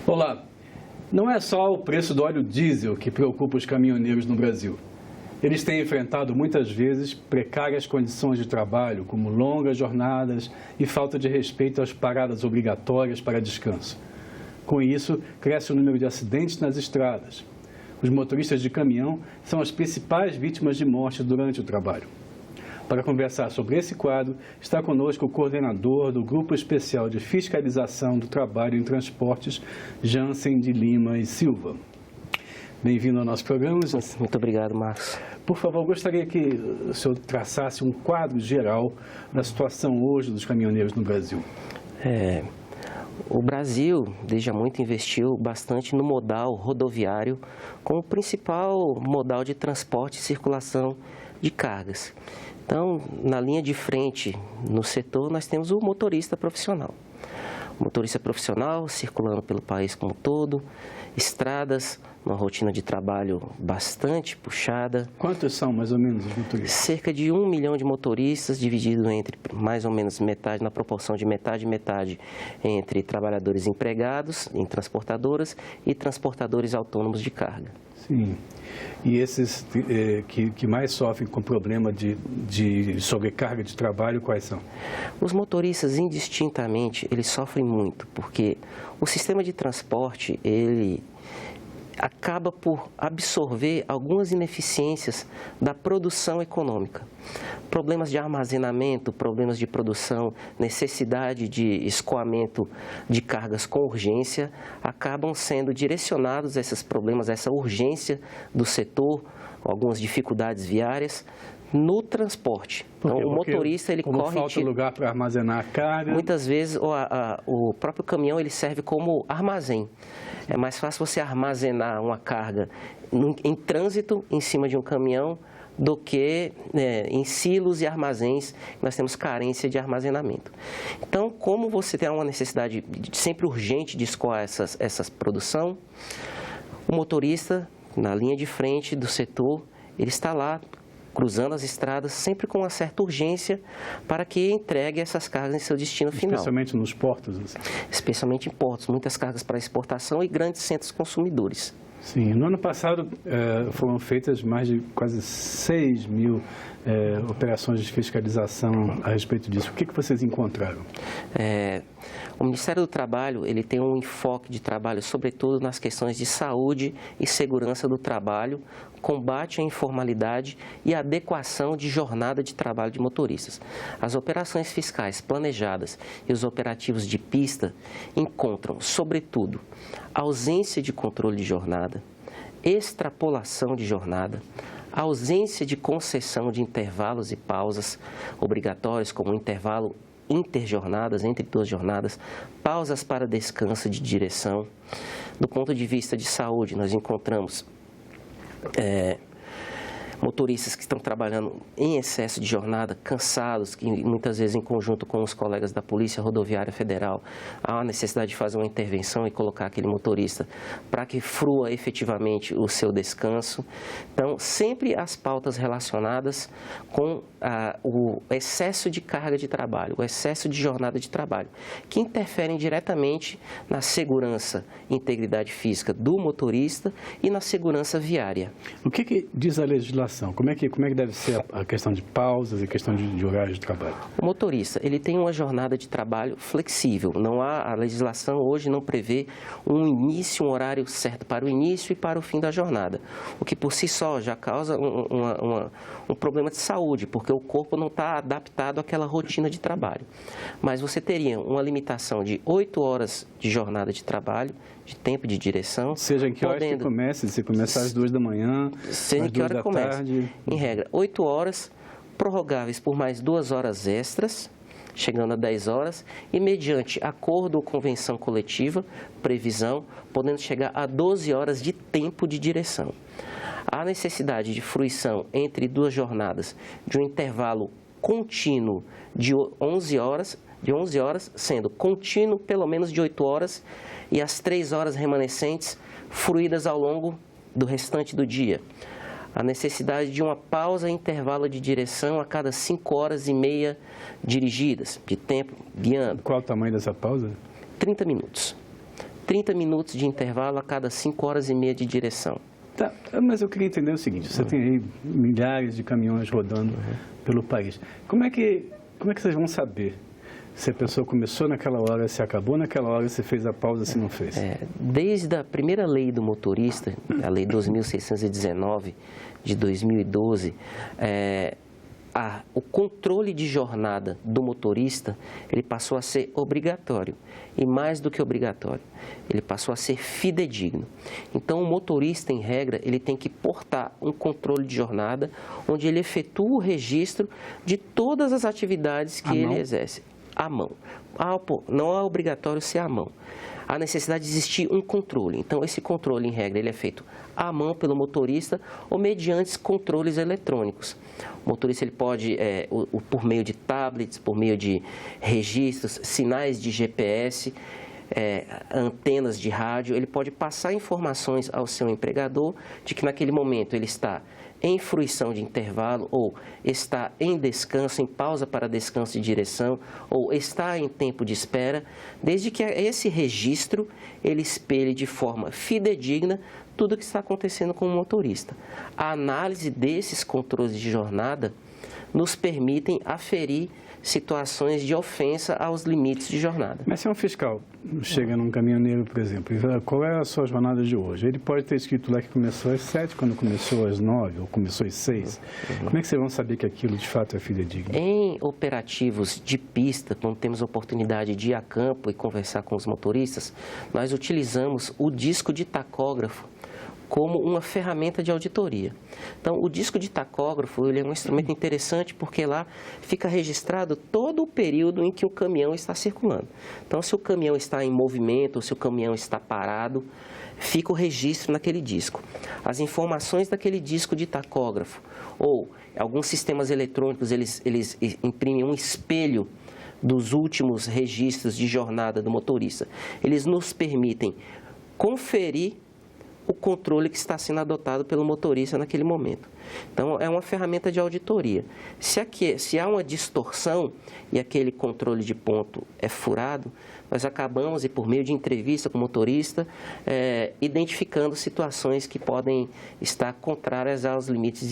Olá, não é só o preço do óleo diesel que preocupa os caminhoneiros no Brasil. Eles têm enfrentado muitas vezes precárias condições de trabalho, como longas jornadas e falta de respeito às paradas obrigatórias para descanso. Com isso, cresce o número de acidentes nas estradas. Os motoristas de caminhão são as principais vítimas de morte durante o trabalho. Para conversar sobre esse quadro, está conosco o coordenador do Grupo Especial de Fiscalização do Trabalho em Transportes, Jansen de Lima e Silva. Bem-vindo ao nosso programa, Jansen. Muito obrigado, Marcos. Por favor, gostaria que o senhor traçasse um quadro geral da situação hoje dos caminhoneiros no Brasil. O Brasil, desde há muito, investiu bastante no modal rodoviário como principal modal de transporte e circulação de cargas. Então, na linha de frente, no setor, nós temos o motorista profissional. O motorista profissional circulando pelo país como um todo, estradas, uma rotina de trabalho bastante puxada. Quantos são, mais ou menos, os motoristas? Cerca de 1 milhão de motoristas, dividido entre mais ou menos metade, na proporção de metade e metade, entre trabalhadores empregados em transportadoras e transportadores autônomos de carga. Sim. E esses que mais sofrem com problema de sobrecarga de trabalho, quais são? Os motoristas, indistintamente, eles sofrem muito, porque o sistema de transporte, ele acaba por absorver algumas ineficiências da produção econômica. Problemas de armazenamento, problemas de produção, necessidade de escoamento de cargas com urgência, acabam sendo direcionados a esses problemas, a essa urgência do setor, algumas dificuldades viárias, no transporte. Então, o motorista, ele como corre... falta lugar para armazenar a carga... Muitas vezes, o próprio caminhão, ele serve como armazém. É mais fácil você armazenar uma carga em trânsito, em cima de um caminhão, do que em silos e armazéns, nós temos carência de armazenamento. Então, como você tem uma necessidade sempre urgente de escoar essa produção, o motorista, na linha de frente do setor, ele está lá, cruzando as estradas, sempre com uma certa urgência para que entregue essas cargas em seu destino final. Especialmente nos portos? Assim. Especialmente em portos, muitas cargas para exportação e grandes centros consumidores. Sim, no ano passado foram feitas mais de quase 6 mil operações de fiscalização a respeito disso. O que vocês encontraram? O Ministério do Trabalho, ele tem um enfoque de trabalho, sobretudo nas questões de saúde e segurança do trabalho, combate à informalidade e adequação de jornada de trabalho de motoristas. As operações fiscais planejadas e os operativos de pista encontram, sobretudo, ausência de controle de jornada, extrapolação de jornada, ausência de concessão de intervalos e pausas obrigatórios, como o intervalo interjornadas, entre duas jornadas, pausas para descanso de direção. Do ponto de vista de saúde, nós encontramos motoristas que estão trabalhando em excesso de jornada, cansados, que muitas vezes em conjunto com os colegas da Polícia Rodoviária Federal, há a necessidade de fazer uma intervenção e colocar aquele motorista para que frua efetivamente o seu descanso. Então, sempre as pautas relacionadas com o excesso de carga de trabalho, o excesso de jornada de trabalho, que interferem diretamente na segurança e integridade física do motorista e na segurança viária. O que diz a legislação? Como é que deve ser a questão de pausas e questão de horários de trabalho? O motorista, ele tem uma jornada de trabalho flexível. A legislação hoje não prevê um horário certo para o início e para o fim da jornada, o que por si só já causa um problema de saúde, porque o corpo não está adaptado àquela rotina de trabalho. Mas você teria uma limitação de 8 horas de jornada de trabalho, de tempo de direção. Seja em que hora que comece, se começar às 2 da manhã, seja às em que 2 hora da comece. tarde. Em regra, 8 horas, prorrogáveis por mais 2 horas extras, chegando a 10 horas, e mediante acordo ou convenção coletiva, previsão, podendo chegar a 12 horas de tempo de direção. Há necessidade de fruição entre duas jornadas de um intervalo contínuo de 11 horas, sendo contínuo pelo menos de 8 horas, e as 3 horas remanescentes fruídas ao longo do restante do dia. A necessidade de uma pausa e intervalo de direção a cada 5 horas e meia dirigidas, de tempo guiando. Qual o tamanho dessa pausa? 30 minutos. 30 minutos de intervalo a cada 5 horas e meia de direção. Tá, mas eu queria entender o seguinte, você tem aí milhares de caminhões rodando pelo país. Como é que vocês vão saber se a pessoa começou naquela hora, se acabou naquela hora, se fez a pausa, se não fez? Desde a primeira lei do motorista, a lei 2.619 de 2012, o controle de jornada do motorista, ele passou a ser obrigatório. E mais do que obrigatório, ele passou a ser fidedigno. Então, o motorista, em regra, ele tem que portar um controle de jornada, onde ele efetua o registro de todas as atividades que ele exerce. À mão. Não é obrigatório ser à mão. Há necessidade de existir um controle. Então, esse controle, em regra, ele é feito à mão pelo motorista ou mediante controles eletrônicos. O motorista ele pode, por meio de tablets, por meio de registros, sinais de GPS, antenas de rádio, ele pode passar informações ao seu empregador de que naquele momento ele está em fruição de intervalo, ou está em descanso, em pausa para descanso de direção, ou está em tempo de espera, desde que esse registro ele espelhe de forma fidedigna tudo o que está acontecendo com o motorista. A análise desses controles de jornada nos permitem aferir situações de ofensa aos limites de jornada. Mas se um fiscal chega num caminhoneiro, por exemplo, e fala, qual é a sua jornada de hoje? Ele pode ter escrito lá que começou às 7, quando começou às 9, ou começou às 6. Como é que vocês vão saber que aquilo de fato é fidedigno? Em operativos de pista, quando temos oportunidade de ir a campo e conversar com os motoristas, nós utilizamos o disco de tacógrafo como uma ferramenta de auditoria. Então, o disco de tacógrafo ele é um instrumento interessante porque lá fica registrado todo o período em que o caminhão está circulando. Então, se o caminhão está em movimento, ou se o caminhão está parado, fica o registro naquele disco. As informações daquele disco de tacógrafo ou alguns sistemas eletrônicos, eles imprimem um espelho dos últimos registros de jornada do motorista. Eles nos permitem conferir o controle que está sendo adotado pelo motorista naquele momento. Então, é uma ferramenta de auditoria. Se há uma distorção e aquele controle de ponto é furado, nós acabamos, e por meio de entrevista com o motorista, identificando situações que podem estar contrárias aos limites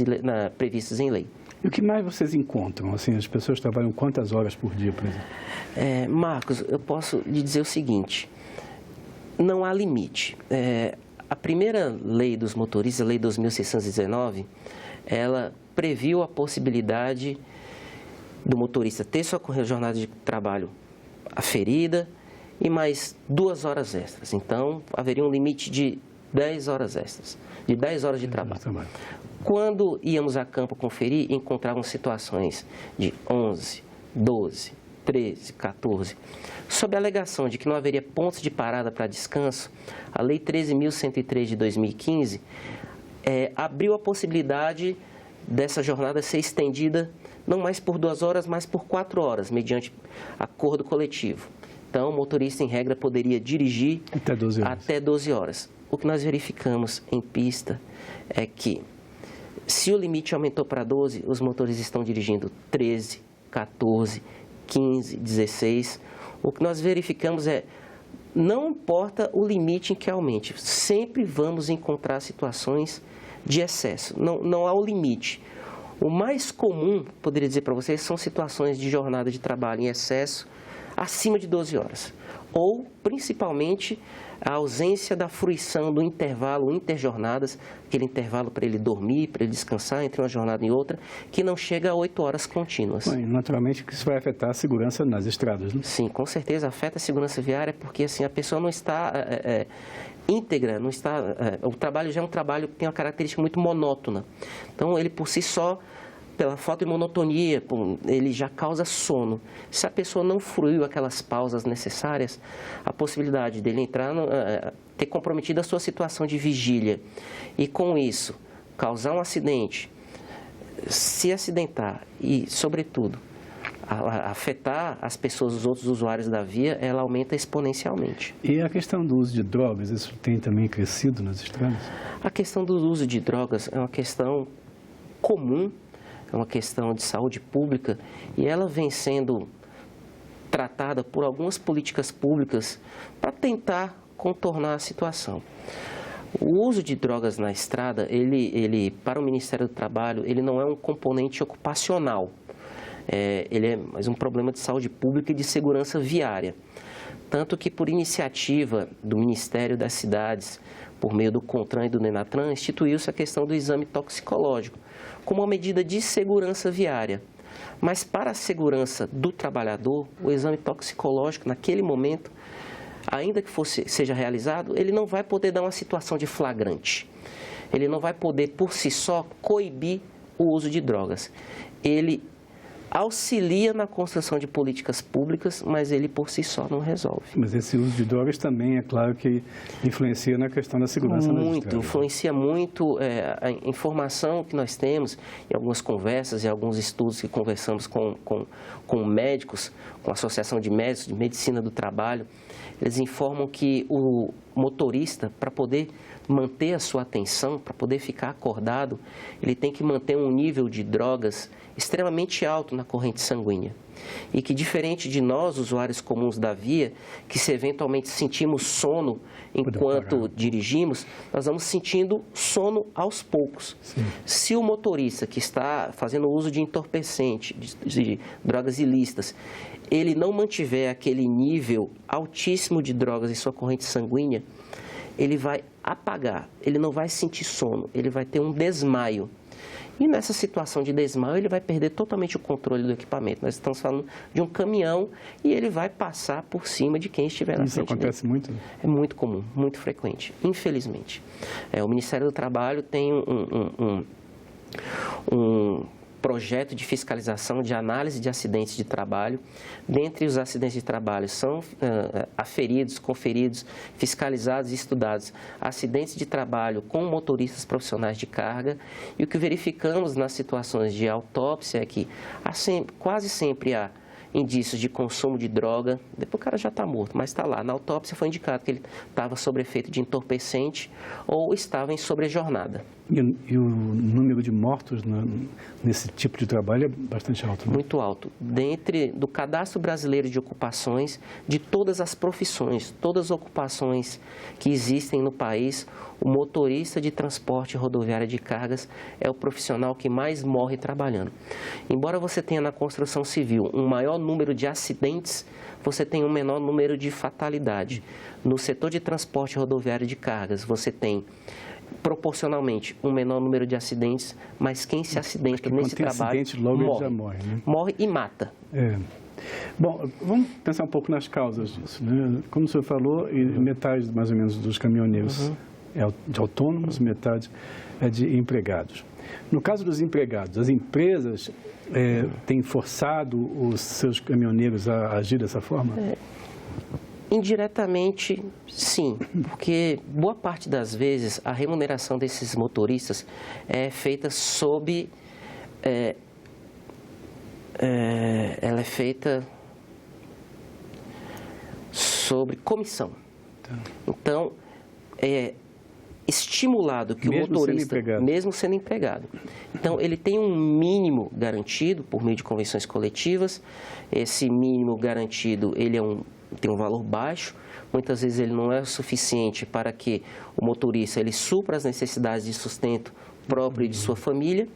previstos em lei. E o que mais vocês encontram? Assim, as pessoas trabalham quantas horas por dia, por exemplo? Marcos, eu posso lhe dizer o seguinte, não há limite. A primeira lei dos motoristas, a lei 2.619, ela previu a possibilidade do motorista ter sua jornada de trabalho aferida e mais 2 horas extras. Então, haveria um limite de 10 horas extras, de 10 horas de trabalho. Quando íamos a campo conferir, encontrávamos situações de 11, 12, 13, 14. Sob a alegação de que não haveria pontos de parada para descanso, a Lei 13.103 de 2015 abriu a possibilidade dessa jornada ser estendida não mais por 2 horas, mas por 4 horas, mediante acordo coletivo. Então, o motorista, em regra, poderia dirigir até 12 horas. O que nós verificamos em pista é que, se o limite aumentou para 12, os motoristas estão dirigindo 13, 14, 15, 16. O que nós verificamos não importa o limite em que aumente, sempre vamos encontrar situações de excesso, não há o limite. O mais comum, poderia dizer para vocês, são situações de jornada de trabalho em excesso acima de 12 horas. Ou, principalmente, a ausência da fruição do intervalo interjornadas, aquele intervalo para ele dormir, para ele descansar entre uma jornada e outra, que não chega a 8 horas contínuas. Bom, naturalmente que isso vai afetar a segurança nas estradas, né? Sim, com certeza afeta a segurança viária, porque assim, a pessoa não está íntegra, não está, o trabalho já é um trabalho que tem uma característica muito monótona. Então, ele por si só, pela falta de monotonia, ele já causa sono. Se a pessoa não fruiu aquelas pausas necessárias, a possibilidade dele entrar, ter comprometido a sua situação de vigília e, com isso, causar um acidente, se acidentar e, sobretudo, afetar as pessoas, os outros usuários da via, ela aumenta exponencialmente. E a questão do uso de drogas, isso tem também crescido nas estradas? A questão do uso de drogas é uma questão comum, é uma questão de saúde pública e ela vem sendo tratada por algumas políticas públicas para tentar contornar a situação. O uso de drogas na estrada, para o Ministério do Trabalho, ele não é um componente ocupacional. Ele é mais um problema de saúde pública e de segurança viária. Tanto que, por iniciativa do Ministério das Cidades, por meio do CONTRAN e do DENATRAN, instituiu-se a questão do exame toxicológico, como uma medida de segurança viária. Mas, para a segurança do trabalhador, o exame toxicológico, naquele momento, ainda que seja realizado, ele não vai poder dar uma situação de flagrante. Ele não vai poder, por si só, coibir o uso de drogas. Ele auxilia na construção de políticas públicas, mas ele, por si só, não resolve. Mas esse uso de drogas também, é claro, que influencia na questão da segurança nas estradas. Influencia muito a informação que nós temos em algumas conversas e alguns estudos que conversamos com médicos, com a Associação de Médicos de Medicina do Trabalho. Eles informam que o motorista, para poder manter a sua atenção, para poder ficar acordado, ele tem que manter um nível de drogas extremamente alto na corrente sanguínea. E que, diferente de nós, usuários comuns da via, que se eventualmente sentimos sono enquanto dirigimos, nós vamos sentindo sono aos poucos. Sim. Se o motorista que está fazendo uso de entorpecente, de drogas ilícitas, ele não mantiver aquele nível altíssimo de drogas em sua corrente sanguínea, ele vai apagar, ele não vai sentir sono, ele vai ter um desmaio. E nessa situação de desmaio, ele vai perder totalmente o controle do equipamento. Nós estamos falando de um caminhão e ele vai passar por cima de quem estiver na frente dele. Isso acontece muito? É muito comum, muito frequente, infelizmente. O Ministério do Trabalho tem um projeto de fiscalização de análise de acidentes de trabalho. Dentre os acidentes de trabalho são aferidos, conferidos, fiscalizados e estudados acidentes de trabalho com motoristas profissionais de carga. E o que verificamos nas situações de autópsia é que quase sempre há indícios de consumo de droga. Depois o cara já está morto, mas está lá. Na autópsia foi indicado que ele estava sob efeito de entorpecente ou estava em sobrejornada. E o número de mortos nesse tipo de trabalho é bastante alto, né? Muito alto. Do Cadastro Brasileiro de Ocupações, de todas as profissões, todas as ocupações que existem no país, o motorista de transporte rodoviário de cargas é o profissional que mais morre trabalhando. Embora você tenha na construção civil um maior número de acidentes, você tem um menor número de fatalidade. No setor de transporte rodoviário de cargas, você tem proporcionalmente um menor número de acidentes, mas quem se acidenta nesse trabalho logo já morre, né? Morre e mata. Bom, vamos pensar um pouco nas causas disso, né? Como o senhor falou, metade mais ou menos dos caminhoneiros é de autônomos, metade é de empregados. No caso dos empregados, as empresas têm forçado os seus caminhoneiros a agir dessa forma? Indiretamente, sim, porque boa parte das vezes a remuneração desses motoristas é feita sob... ela é feita sobre comissão. Então, é estimulado que o motorista, mesmo sendo empregado, então ele tem um mínimo garantido por meio de convenções coletivas. Esse mínimo garantido, ele tem um valor baixo, muitas vezes ele não é o suficiente para que o motorista ele supra as necessidades de sustento próprio e de sua família,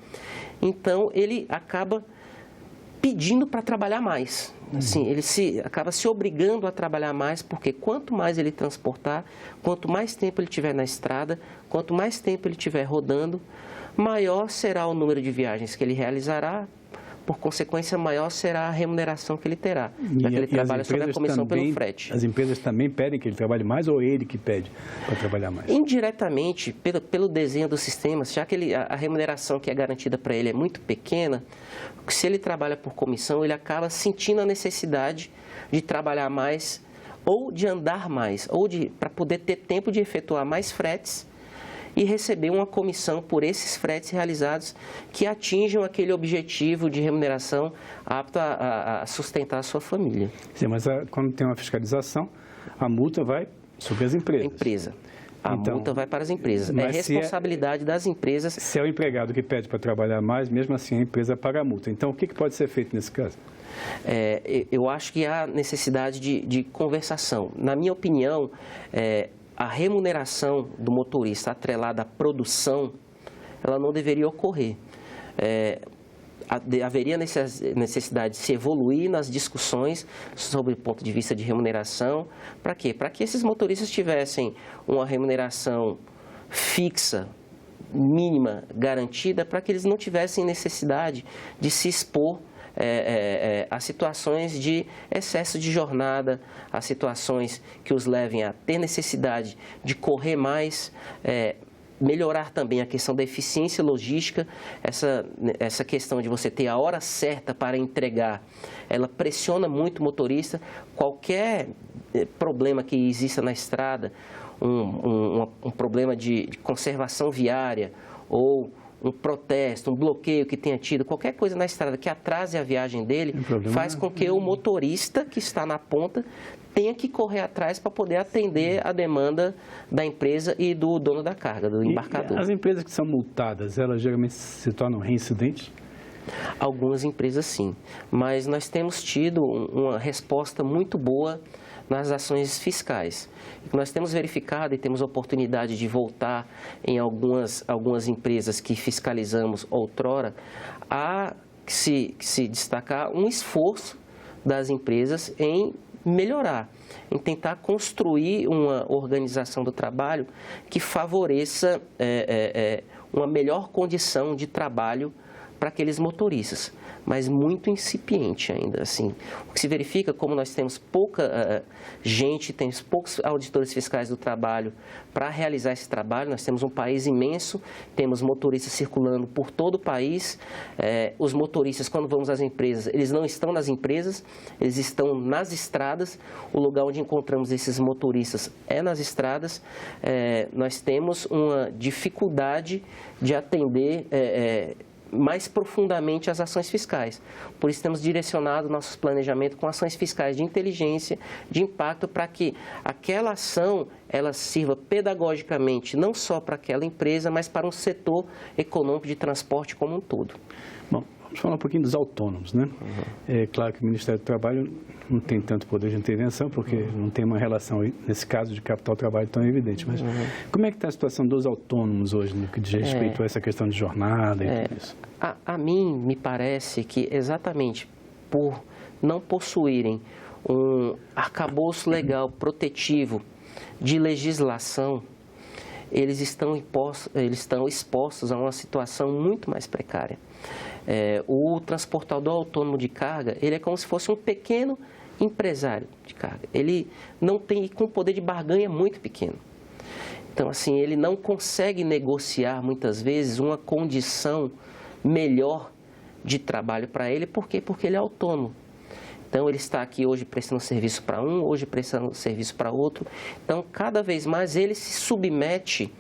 então ele acaba pedindo para trabalhar mais. Assim, ele acaba se obrigando a trabalhar mais, porque quanto mais ele transportar, quanto mais tempo ele tiver na estrada, quanto mais tempo ele estiver rodando, maior será o número de viagens que ele realizará, por consequência, maior será a remuneração que ele terá, já que ele trabalha sobre a comissão pelo frete. As empresas também pedem que ele trabalhe mais ou ele que pede para trabalhar mais? Indiretamente, pelo desenho do sistema, já que a remuneração que é garantida para ele é muito pequena, se ele trabalha por comissão, ele acaba sentindo a necessidade de trabalhar mais ou de andar mais, ou para poder ter tempo de efetuar mais fretes e receber uma comissão por esses fretes realizados que atinjam aquele objetivo de remuneração apto a sustentar a sua família. Sim, mas quando tem uma fiscalização, a multa vai sobre as empresas. Empresa. A multa vai para as empresas. É responsabilidade das empresas. Se é o empregado que pede para trabalhar mais, mesmo assim a empresa paga a multa. Então, o que pode ser feito nesse caso? Eu acho que há necessidade de conversação. Na minha opinião, a remuneração do motorista atrelada à produção, ela não deveria ocorrer. Haveria necessidade de se evoluir nas discussões sobre o ponto de vista de remuneração. Para quê? Para que esses motoristas tivessem uma remuneração fixa, mínima, garantida, para que eles não tivessem necessidade de se expor a situações de excesso de jornada, a situações que os levem a ter necessidade de correr mais, melhorar também a questão da eficiência logística, essa questão de você ter a hora certa para entregar, ela pressiona muito o motorista. Qualquer problema que exista na estrada, um problema de conservação viária ou um protesto, um bloqueio que tenha tido, qualquer coisa na estrada que atrase a viagem dele, faz com que o motorista que está na ponta tenha que correr atrás para poder atender a demanda da empresa e do dono da carga, do embarcador. E as empresas que são multadas, elas geralmente se tornam reincidentes? Algumas empresas sim, mas nós temos tido uma resposta muito boa nas ações fiscais. Nós temos verificado e temos oportunidade de voltar em algumas empresas que fiscalizamos outrora, a se destacar um esforço das empresas em melhorar, em tentar construir uma organização do trabalho que favoreça uma melhor condição de trabalho para aqueles motoristas, mas muito incipiente ainda, assim. O que se verifica, como nós temos pouca gente, temos poucos auditores fiscais do trabalho para realizar esse trabalho, nós temos um país imenso, temos motoristas circulando por todo o país, os motoristas, quando vamos às empresas, eles não estão nas empresas, eles estão nas estradas, o lugar onde encontramos esses motoristas é nas estradas, nós temos uma dificuldade de atender mais profundamente as ações fiscais. Por isso temos direcionado nossos planejamentos com ações fiscais de inteligência, de impacto, para que aquela ação ela sirva pedagogicamente não só para aquela empresa, mas para um setor econômico de transporte como um todo. Bom, vamos falar um pouquinho dos autônomos, né? É claro que o Ministério do Trabalho não tem tanto poder de intervenção, porque não tem uma relação, nesse caso, de capital-trabalho tão evidente. Mas como é que está a situação dos autônomos hoje, no que diz respeito a essa questão de jornada e tudo isso? A mim, me parece que exatamente por não possuírem um arcabouço legal protetivo de legislação, eles estão expostos a uma situação muito mais precária. O transportador autônomo de carga, ele é como se fosse um pequeno empresário de carga. Ele não tem, com poder de barganha muito pequeno. Então, assim, ele não consegue negociar, muitas vezes, uma condição melhor de trabalho para ele. Por quê? Porque ele é autônomo. Então, ele está aqui hoje prestando serviço para um, hoje prestando serviço para outro. Então, cada vez mais ele se submete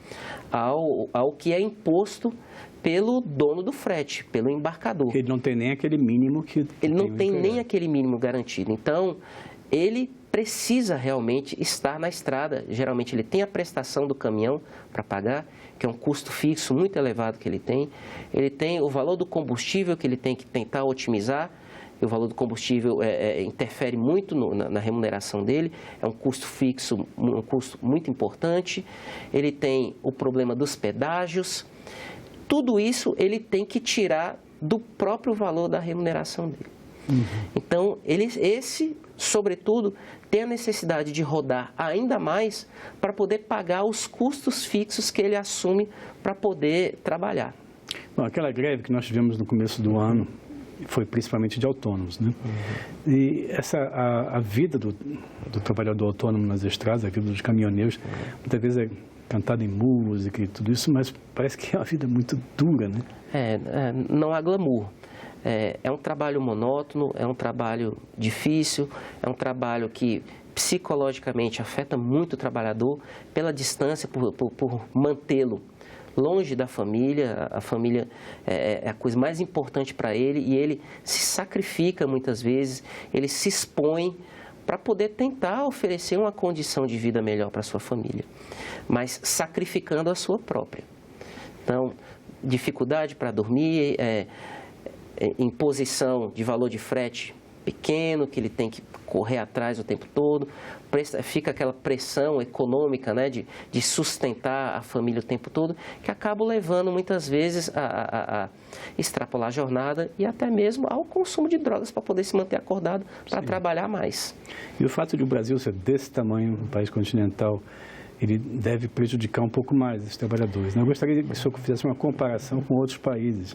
ao que é imposto pelo dono do frete, pelo embarcador. Ele não tem nem aquele mínimo que ele não tem nem aquele mínimo garantido. Então, ele precisa realmente estar na estrada. Geralmente, ele tem a prestação do caminhão para pagar, que é um custo fixo muito elevado que ele tem. Ele tem o valor do combustível que ele tem que tentar otimizar. E o valor do combustível interfere muito na remuneração dele, é um custo fixo, um custo muito importante. Ele tem o problema dos pedágios. Tudo isso ele tem que tirar do próprio valor da remuneração dele. Então, sobretudo, tem a necessidade de rodar ainda mais para poder pagar os custos fixos que ele assume para poder trabalhar. Bom, aquela greve que nós tivemos no começo do ano foi principalmente de autônomos, né? E a vida do trabalhador autônomo nas estradas, a vida dos caminhoneiros, muitas vezes é cantada em música e tudo isso, mas parece que é uma vida muito dura, né? Não há glamour. É um trabalho monótono, é um trabalho difícil, é um trabalho que psicologicamente afeta muito o trabalhador pela distância, por mantê-lo longe da família. A família é a coisa mais importante para ele e ele se sacrifica muitas vezes, ele se expõe para poder tentar oferecer uma condição de vida melhor para a sua família, mas sacrificando a sua própria. Então, dificuldade para dormir, imposição de valor de frete pequeno, que ele tem que correr atrás o tempo todo, fica aquela pressão econômica, né, de sustentar a família o tempo todo, que acaba levando muitas vezes a extrapolar a jornada e até mesmo ao consumo de drogas para poder se manter acordado, para trabalhar mais. E o fato de o Brasil ser desse tamanho, um país continental, ele deve prejudicar um pouco mais esses trabalhadores, né? Eu gostaria que o senhor fizesse uma comparação com outros países.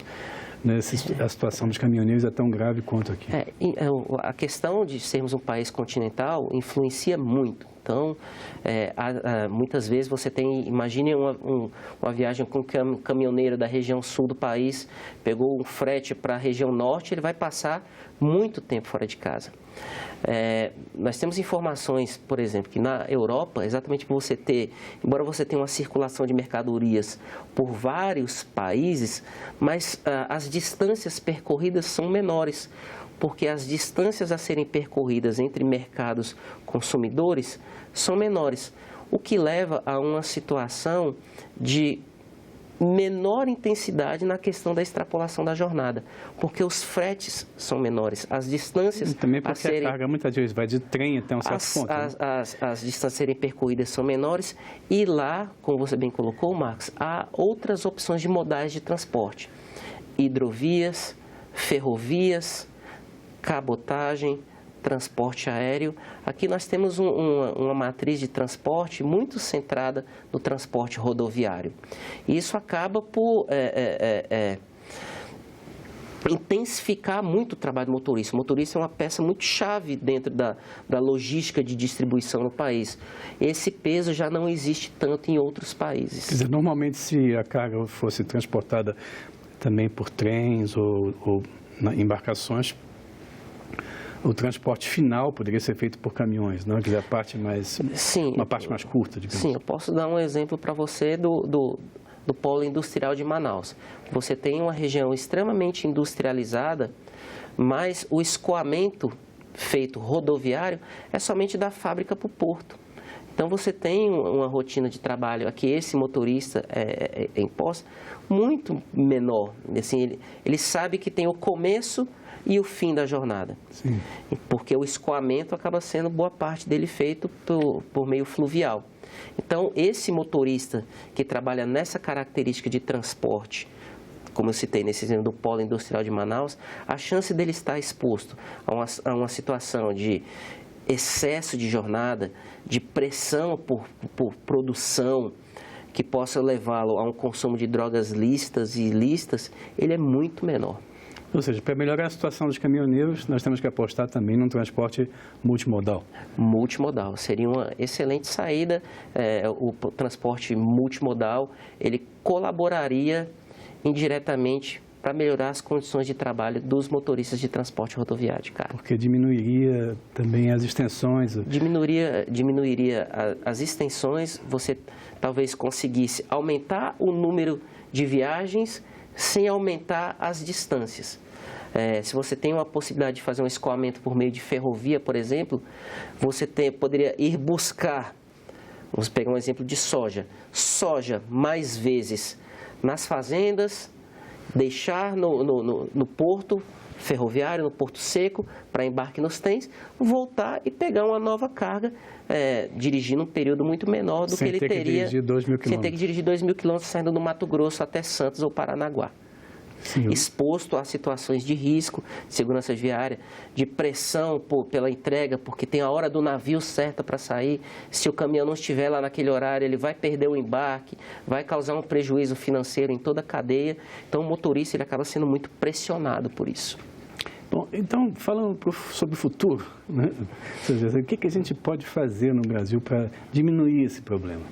A situação dos caminhoneiros é tão grave quanto aqui. A questão de sermos um país continental influencia muito. Então, muitas vezes você imagine uma viagem com um caminhoneiro da região sul do país, pegou um frete para a região norte, ele vai passar muito tempo fora de casa. Nós temos informações, por exemplo, que na Europa, exatamente por embora você tenha uma circulação de mercadorias por vários países, mas as distâncias percorridas são menores, porque as distâncias a serem percorridas entre mercados consumidores são menores, o que leva a uma situação de menor intensidade na questão da extrapolação da jornada, porque os fretes são menores, as distâncias... E também porque a carga muitas vezes vai de trem até um certo ponto. As distâncias a serem percorridas são menores e lá, como você bem colocou, Marcos, há outras opções de modais de transporte, hidrovias, ferrovias, cabotagem, transporte aéreo. Aqui nós temos uma matriz de transporte muito centrada no transporte rodoviário. E isso acaba por intensificar muito o trabalho do motorista. O motorista é uma peça muito chave dentro da logística de distribuição no país. Esse peso já não existe tanto em outros países. Quer dizer, normalmente se a carga fosse transportada também por trens ou embarcações, o transporte final poderia ser feito por caminhões, não? Quer dizer, uma parte mais curta, digamos. Sim, eu posso dar um exemplo para você do polo industrial de Manaus. Você tem uma região extremamente industrializada, mas o escoamento feito rodoviário é somente da fábrica para o porto. Então, você tem uma rotina de trabalho aqui, esse motorista em posse, muito menor. Assim, ele sabe que tem o começo e o fim da jornada. Sim. Porque o escoamento acaba sendo boa parte dele feito por meio fluvial. Então, esse motorista que trabalha nessa característica de transporte, como eu citei nesse exemplo do polo industrial de Manaus, a chance dele estar exposto a uma situação de excesso de jornada, de pressão por produção, que possa levá-lo a um consumo de drogas lícitas e ilícitas, ele é muito menor. Ou seja, para melhorar a situação dos caminhoneiros, nós temos que apostar também num transporte multimodal. Multimodal. Seria uma excelente saída. O transporte multimodal, ele colaboraria indiretamente para melhorar as condições de trabalho dos motoristas de transporte rodoviário de carga. Porque diminuiria também as extensões. Diminuiria as extensões, você talvez conseguisse aumentar o número de viagens sem aumentar as distâncias. Se você tem uma possibilidade de fazer um escoamento por meio de ferrovia, por exemplo, você poderia ir buscar, vamos pegar um exemplo de soja mais vezes nas fazendas, deixar no porto ferroviário, no porto seco, para embarque nos trens, voltar e pegar uma nova carga, dirigindo um período muito menor do que ele teria... Sem ter que dirigir 2.000 quilômetros saindo do Mato Grosso até Santos ou Paranaguá. Sim. Exposto a situações de risco, de segurança viária, de pressão pela entrega, porque tem a hora do navio certa para sair. Se o caminhão não estiver lá naquele horário, ele vai perder o embarque, vai causar um prejuízo financeiro em toda a cadeia. Então, o motorista ele acaba sendo muito pressionado por isso. Bom, então, falando sobre o futuro, né? Ou seja, o que a gente pode fazer no Brasil para diminuir esse problema?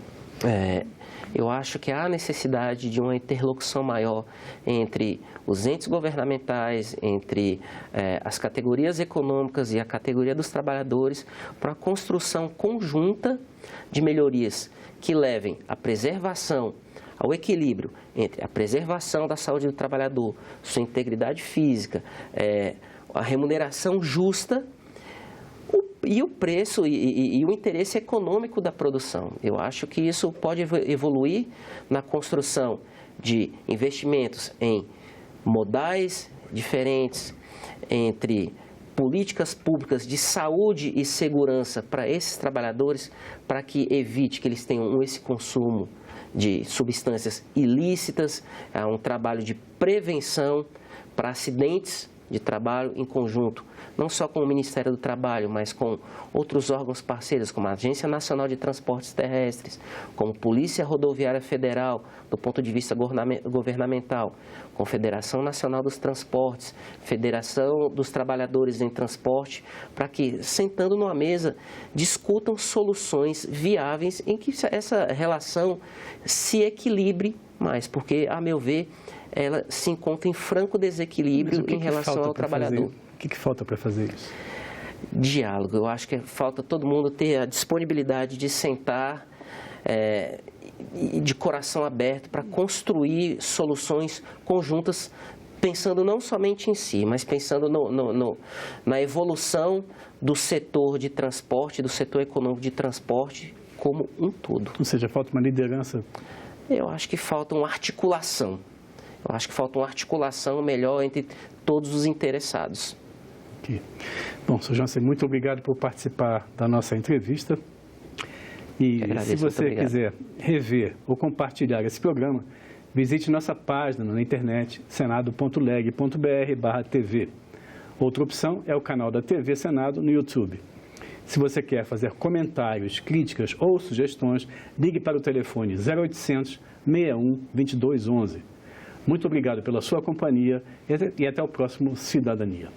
Eu acho que há necessidade de uma interlocução maior entre os entes governamentais, entre as categorias econômicas e a categoria dos trabalhadores, para a construção conjunta de melhorias que levem à preservação, ao equilíbrio entre a preservação da saúde do trabalhador, sua integridade física, a remuneração justa, o o preço e o interesse econômico da produção. Eu acho que isso pode evoluir na construção de investimentos em modais diferentes, entre políticas públicas de saúde e segurança para esses trabalhadores, para que evite que eles tenham esse consumo de substâncias ilícitas, um trabalho de prevenção para acidentes de trabalho em conjunto, não só com o Ministério do Trabalho, mas com outros órgãos parceiros, como a Agência Nacional de Transportes Terrestres, como Polícia Rodoviária Federal, do ponto de vista governamental, Confederação Nacional dos Transportes, Federação dos Trabalhadores em Transporte, para que, sentando numa mesa, discutam soluções viáveis em que essa relação se equilibre mais, porque, a meu ver, ela se encontra em franco desequilíbrio em relação ao trabalhador. O que falta para fazer isso? Diálogo. Eu acho que falta todo mundo ter a disponibilidade de sentar de coração aberto para construir soluções conjuntas, pensando não somente em si, mas pensando na evolução do setor de transporte, do setor econômico de transporte como um todo. Ou seja, falta uma liderança? Eu acho que falta uma articulação. Eu acho que falta uma articulação melhor entre todos os interessados. Okay. Bom, Sr. Jansen, muito obrigado por participar da nossa entrevista. E se você quiser rever ou compartilhar esse programa, visite nossa página na internet, senado.leg.br/TV. Outra opção é o canal da TV Senado no YouTube. Se você quer fazer comentários, críticas ou sugestões, ligue para o telefone 0800 61 2211. Muito obrigado pela sua companhia e até o próximo Cidadania.